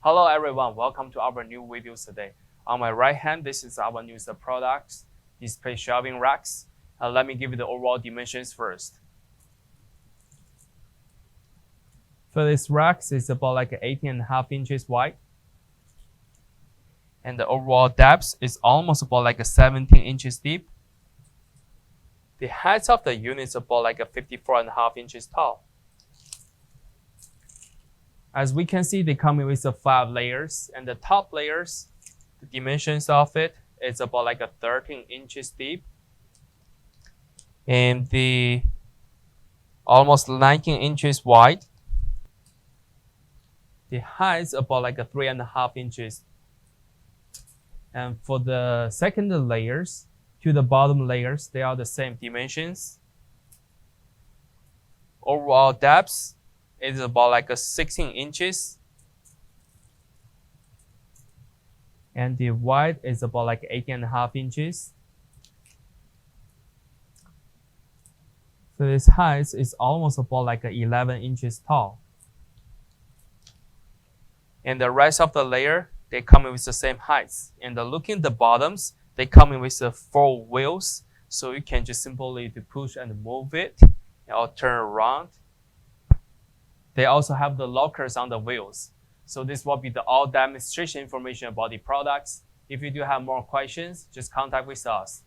Hello everyone, welcome to our new videos today. On my right hand, this is our newest products, display shelving racks. Let me give you the overall dimensions first. For this racks, it's about like 18.5 inches wide. And the overall depth is almost about like 17 inches deep. The height of the unit is about like 54.5 inches tall. As we can see, they come with 5 layers, and the top layers, the dimensions of it is about like 13 inches deep, and the almost 19 inches wide. The height is about like 3.5 inches. And for the second layers to the bottom layers, they are the same dimensions. Overall depth is about like 16 inches. And the width is about like 18.5 inches. So this height is almost about like 11 inches tall. And the rest of the layer, they come in with the same heights. And looking at the bottoms, they come in with the 4 wheels. So you can just simply push and move it or turn around. They also have the lockers on the wheels. So this will be the all demonstration information about the products. If you do have more questions, just contact with us.